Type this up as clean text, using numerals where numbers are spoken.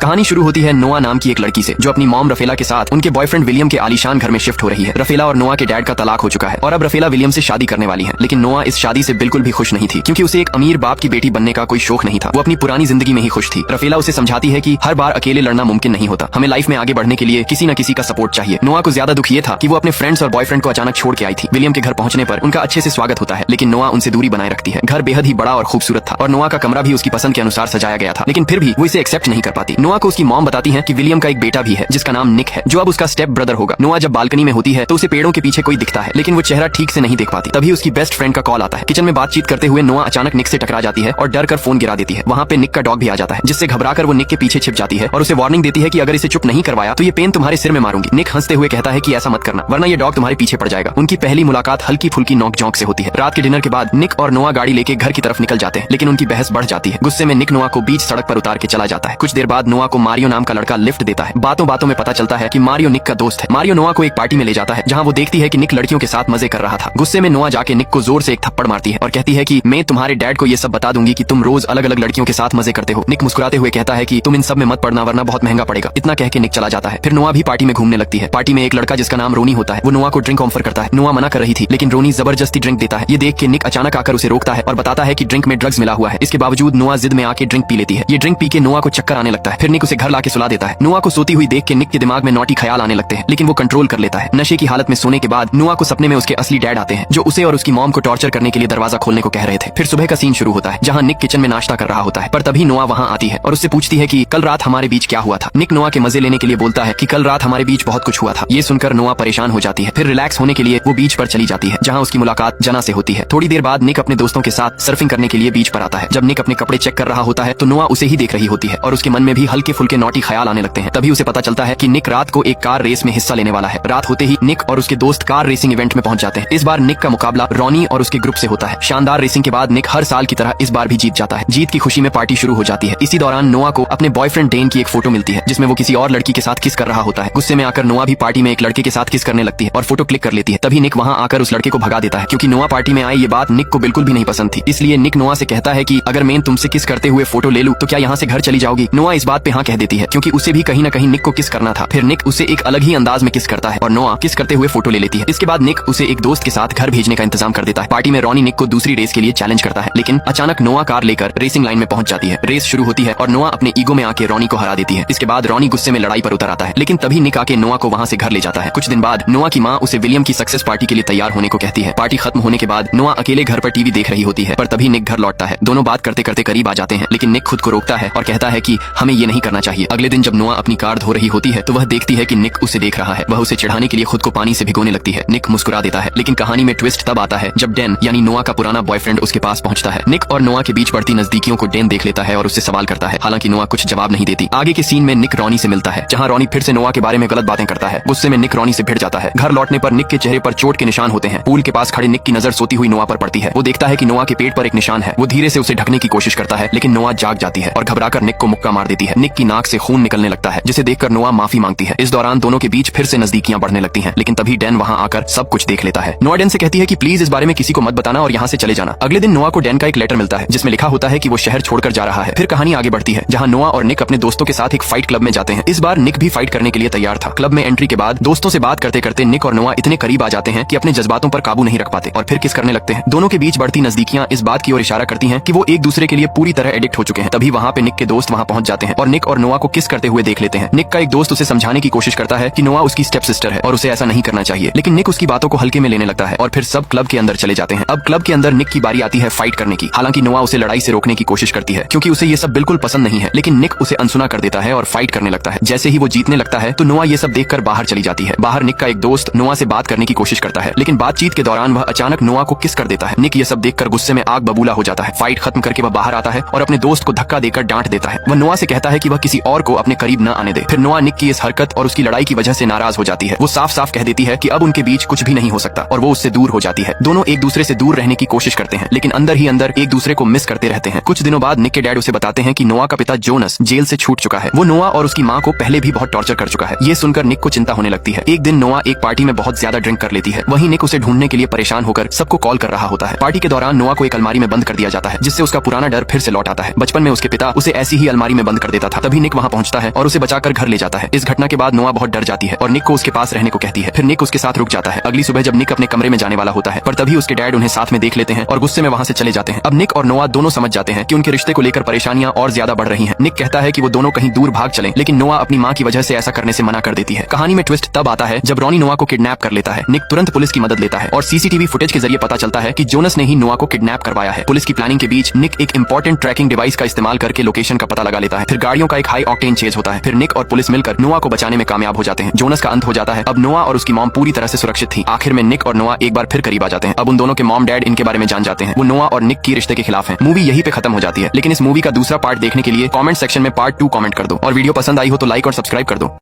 कहानी शुरू होती है नोआ नाम की एक लड़की से, जो अपनी मॉम रफेला के साथ उनके बॉयफ्रेंड विलियम के आलीशान घर में शिफ्ट हो रही है। रफेला और नोआ के डैड का तलाक हो चुका है और अब रफेला विलियम से शादी करने वाली है, लेकिन नोआ इस शादी से बिल्कुल भी खुश नहीं थी, क्योंकि उसे एक अमीर बाप की बेटी बनने का कोई शौक नहीं था। वो अपनी पुरानी जिंदगी में ही खुश थी। रफेला उसे समझाती है कि हर बार अकेले लड़ना मुमकिन नहीं होता, हमें लाइफ में आगे बढ़ने के लिए किसी न किसी का सपोर्ट चाहिए। नोआ को ज्यादा दुख ये था कि वो अपने फ्रेंड्स और बॉयफ्रेंड को अचानक छोड़ के आई थी। विलियम के घर पहुंचने पर उनका अच्छे से स्वागत होता है, लेकिन नोआ उनसे दूरी बनाए रखती है। घर बेहद ही बड़ा और खूबसूरत था और नोआ का कमरा भी उसकी पसंद के अनुसार सजाया गया था, लेकिन फिर भी वो इसे एक्सेप्ट नहीं कर पाती। नोआ को उसकी मॉम बताती है कि विलियम का एक बेटा भी है जिसका नाम निक है, जो अब उसका स्टेप ब्रदर होगा। नोआ जब बालकनी में होती है तो उसे पेड़ों के पीछे कोई दिखता है, लेकिन वो चेहरा ठीक से नहीं देख पाती। तभी उसकी बेस्ट फ्रेंड का कॉल आता है। किचन में बातचीत करते हुए नोआ अचानक निक से टकरा जाती है और डर कर फोन गिरा देती है। वहाँ पे निक का डॉग भी आ जाता है, जिससे घबराकर वो निक के पीछे छिप जाती है और उसे वार्निंग देती है कि अगर इसे चुप नहीं करवाया तो ये पेन तुम्हारे सिर में मारूंगी। निक हंसते हुए कहता है कि ऐसा मत करना, वरना ये डॉग तुम्हारे पीछे पड़ जाएगा। उनकी पहली मुलाकात हल्की फुल्की नोक झोंक से होती है। रात के डिनर के बाद निक और नोआ गाड़ी लेके घर की तरफ निकल जाते हैं, लेकिन उनकी बहस बढ़ जाती है। गुस्से में निक नोआ को बीच सड़क पर उतार के चला जाता है। कुछ देर बाद नोआ को मारियो नाम का लड़का लिफ्ट देता है। बातों बातों में पता चलता है कि मारियो निक का दोस्त है। मारियो नोआ को एक पार्टी में ले जाता है, जहाँ वो देखती है कि निक लड़कियों के साथ मजे कर रहा था। गुस्से में नोआ जाके निक को जोर से एक थप्पड़ मारती है और कहती है कि मैं तुम्हारे डैड को ये सब बता दूंगी कि तुम रोज अलग अलग लड़कियों के साथ मजे करते हो। निक मुस्कुराते हुए कहता है कि तुम इन सब में मत पड़ना, वरना बहुत महंगा पड़ेगा। इतना कह के निक चला जाता है। फिर नोआ भी पार्टी में घूमने लगती है। पार्टी में एक लड़का जिसका नाम रोनी होता है, वो नोआ को ड्रिंक ऑफर करता है। नोआ मना कर रही थी, लेकिन रोनी जबरदस्ती ड्रिंक देता है। ये देख के निक अचानक आकर उसे रोकता है और बताता है कि ड्रिंक में ड्रग्स मिला हुआ है। इसके बावजूद नोआ जिद में आके ड्रिंक पी लेती है। ये ड्रिंक पी के नोआ को चक्कर आने लगता है। फिर निक उसे घर लाके सुला देता है। नोआ को सोती हुई देख के निक के दिमाग में नॉटी ख्याल आने लगते हैं, लेकिन वो कंट्रोल कर लेता है। नशे की हालत में सोने के बाद नोआ को सपने में उसके असली डैड आते हैं, जो उसे और उसकी मॉम को टॉर्चर करने के लिए दरवाजा खोलने को कह रहे थे। फिर सुबह का सीन शुरू होता है, जहाँ निक किचन में नाश्ता कर रहा होता है, पर तभी नोआ वहाँ आती है और उससे पूछती है कि कल रात हमारे बीच क्या हुआ था। निक नोआ के मजे लेने के लिए बोलता है कि कल रात हमारे बीच बहुत कुछ हुआ था। ये सुनकर नोआ परेशान हो जाती है। फिर रिलैक्स होने के लिए वो बीच पर चली जाती है, जहाँ उसकी मुलाकात जना से होती है। थोड़ी देर बाद निक अपने दोस्तों के साथ सर्फिंग करने के लिए बीच पर आता है। जब निक अपने कपड़े चेक कर रहा होता है तो नोआ उसे ही देख रही होती है और उसके मन में भी हल्के फुल्के नॉटी ख्याल आने लगते हैं। तभी उसे पता चलता है कि निक रात को एक कार रेस में हिस्सा लेने वाला है। रात होते ही निक और उसके दोस्त कार रेसिंग इवेंट में पहुंच जाते हैं। इस बार निक का मुकाबला रॉनी और उसके ग्रुप से होता है। शानदार रेसिंग के बाद निक हर साल की तरह इस बार भी जीत जाता है। जीत की खुशी में पार्टी शुरू हो जाती है। इसी दौरान नोआ को अपने बॉयफ्रेंड डेन की एक फोटो मिलती है, जिसमें वो किसी और लड़की के साथ किस कर रहा होता है। गुस्से में आकर नोआ भी पार्टी में एक लड़के के साथ किस करने लगती है और फोटो क्लिक कर लेती है। तभी निक वहाँ आकर उस लड़के को भगा देता है, क्योंकि नोआ पार्टी में आई ये बात निक को बिल्कुल भी नहीं पसंद थी। इसलिए निक नोआ से कहता है कि अगर मैं तुमसे किस करते हुए फोटो ले लूं तो क्या यहाँ से घर चली जाओगी। नोआ इस बात पे हाँ कह देती है, क्योंकि उसे भी कहीं न कहीं निक को किस करना था। फिर निक उसे एक अलग ही अंदाज में किस करता है और नोआ किस करते हुए फोटो ले लेती है। इसके बाद निक उसे एक दोस्त के साथ घर भेजने का इंतजाम कर देता है। पार्टी में रॉनी निक को दूसरी रेस के लिए चैलेंज करता है, लेकिन अचानक नोआ कार लेकर रेसिंग लाइन में पहुंच जाती है। रेस शुरू होती है और नोआ अपने ईगो में आके रॉनी को हरा देती है। इसके बाद रॉनी गुस्से में लड़ाई पर उतर आता है, लेकिन तभी निक आके नोआ को वहाँ से घर ले जाता है। कुछ दिन बाद नोआ की माँ उसे विलियम की सक्सेस पार्टी के लिए तैयार होने को कहती है। पार्टी खत्म होने के बाद नोआ अकेले घर पर टीवी देख रही होती है, पर तभी निक घर लौटता है। दोनों बात करते करते करीब आ जाते हैं, लेकिन निक खुद को रोकता है और कहता है कि हमें ये नहीं करना चाहिए। अगले दिन जब नोआ अपनी कार धो रही होती है तो वह देखती है कि निक उसे देख रहा है। वह उसे चिढ़ाने के लिए खुद को पानी से भिगोने लगती है। निक मुस्कुरा देता है, लेकिन कहानी में ट्विस्ट तब आता है जब डेन यानी नोआ का पुराना बॉयफ्रेंड उसके पास पहुंचता है। निक और नोआ के बीच बढ़ती नजदीकियों को डेन देख लेता है और उससे सवाल करता है। हालांकि नोआ कुछ जवाब नहीं देती। आगे के सीन में निक रॉनी से मिलता है, जहाँ रॉनी फिर से नोआ के बारे में गलत बातें करता है। गुस्से में निक रॉनी से भिड़ जाता है। घर लौटने पर निक के चेहरे पर चोट के निशान होते हैं। पूल के पास खड़े निक की नजर सोती हुई नोआ पर पड़ती है। वो देखता है कि नोआ के पेट पर एक निशान है। वो धीरे से उसे ढकने की कोशिश करता है, लेकिन नोआ जाग जाती है और घबराकर निक को मुक्का मार देती है। निक की नाक से खून निकलने लगता है, जिसे देखकर नोआ माफी मांगती है। इस दौरान दोनों के बीच फिर से नजदीकियां बढ़ने लगती हैं, लेकिन तभी डेन वहां आकर सब कुछ देख लेता है। नोआ डेन से कहती है कि प्लीज इस बारे में किसी को मत बताना और यहाँ से चले जाना। अगले दिन नोआ को डेन का एक लेटर मिलता है, जिसमें लिखा होता है कि वो शहर छोड़कर जा रहा है। फिर कहानी आगे बढ़ती है, जहाँ नोआ और निक अपने दोस्तों के साथ एक फाइट क्लब में जाते हैं। इस बार निक भी फाइट करने के लिए तैयार था। क्लब में एंट्री के बाद दोस्तों से बात करते करते निक और नोआ इतने करीब आ जाते हैं कि अपने जज्बातों पर काबू नहीं रख पाते और फिर किस करने लगते हैं। दोनों के बीच बढ़ती नजदीकियां इस बात की ओर इशारा करती हैं कि वो एक दूसरे के लिए पूरी तरह एडिक्ट हो चुके हैं। तभी वहाँ पे निक के दोस्त वहाँ पहुंच जाते हैं और निक और नोआ को किस करते हुए देख लेते हैं। निक का एक दोस्त उसे समझाने की कोशिश करता है कि नोआ उसकी स्टेप सिस्टर है और उसे ऐसा नहीं करना चाहिए, लेकिन निक उसकी बातों को हल्के में लेने लगता है और फिर सब क्लब के अंदर चले जाते हैं। अब क्लब के अंदर निक की बारी आती है फाइट करने की। हालांकि नोआ उसे लड़ाई से रोकने की कोशिश करती है, क्योंकि उसे ये सब बिल्कुल पसंद नहीं है, लेकिन निक उसे अनसुना कर देता है और फाइट करने लगता है। जैसे ही वो जीतने लगता है तो नोआ ये सब देखकर बाहर चली जाती है। बाहर निक का एक दोस्त नोआ से बात करने की कोशिश करता है, लेकिन बातचीत के दौरान वह अचानक नोआ को किस कर देता है। निक ये सब देखकर गुस्से में आग बबूला हो जाता है। फाइट खत्म करके वह बाहर आता है और अपने दोस्त को धक्का देकर डांट देता है। वह नोआ से कहता है कि वह किसी और को अपने करीब न आने दे। फिर नोआ निक की इस हरकत और उसकी लड़ाई की वजह से नाराज हो जाती है। वो साफ साफ कह देती है कि अब उनके बीच कुछ भी नहीं हो सकता और वो उससे दूर हो जाती है। दोनों एक दूसरे से दूर रहने की कोशिश करते हैं, लेकिन अंदर ही अंदर एक दूसरे को मिस करते रहते हैं। कुछ दिनों बाद निक के डैड उसे बताते हैं कि नोआ का पिता जोनस जेल से छूट चुका है। वो नोआ और उसकी माँ को पहले भी बहुत टॉर्चर कर चुका है। ये सुनकर निक को चिंता होने लगती है। एक दिन नोआ एक पार्टी में बहुत ज्यादा ड्रिंक कर लेती है। वहीं निक उसे ढूंढने के लिए परेशान होकर सबको कॉल कर रहा होता है। पार्टी के दौरान नोआ को एक अलमारी में बंद कर दिया जाता है, जिससे उसका पुराना डर फिर से लौट आता है। बचपन में उसके पिता उसे ऐसी ही अलमारी में बंद कर देता था। था। तभी निक वहाँ पहुंचता है और उसे बचाकर घर ले जाता है। इस घटना के बाद नोआ बहुत डर जाती है और निक को उसके पास रहने को कहती है। फिर निक उसके साथ रुक जाता है। अगली सुबह जब निक अपने कमरे में जाने वाला होता है, पर तभी उसके डैड उन्हें साथ में देख लेते हैं और गुस्से में वहाँ से चले जाते हैं। अब निक और नोआ दोनों समझ जाते हैं कि उनके रिश्ते को लेकर परेशानियां और ज्यादा बढ़ रही हैं। निक कहता है कि वो दोनों कहीं दूर भाग चलें, लेकिन नोआ अपनी माँ की वजह से ऐसा करने से मना कर देती है। कहानी में ट्विस्ट तब आता है जब रॉनी नोआ को किडनैप कर लेता है। निक तुरंत पुलिस की मदद लेता है और सीसीटीवी फुटेज के जरिए पता चलता है कि जोनस ने ही नोआ को किडनैप करवाया है। पुलिस की प्लानिंग के बीच निक एक इंपॉर्टेंट ट्रैकिंग डिवाइस का इस्तेमाल करके लोकेशन का पता लगा लेता है। फिर गाड़ियों का एक हाई ऑक्टेन चेज होता है। फिर निक और पुलिस मिलकर नोआ को बचाने में कामयाब हो जाते हैं। जोनस का अंत हो जाता है। अब नोआ और उसकी मॉम पूरी तरह से सुरक्षित थी। आखिर में निक और नोआ एक बार फिर करीब आ जाते हैं। अब उन दोनों के मॉम डैड इनके बारे में जान जाते हैं। वो नोआ और निक की रिश्ते के खिलाफ हैं। मूवी यहीं पे खत्म हो जाती है। लेकिन इस मूवी का दूसरा पार्ट देखने के लिए कमेंट सेक्शन में पार्ट 2 कमेंट कर दो और वीडियो पसंद आई हो तो लाइक और सब्सक्राइब कर दो।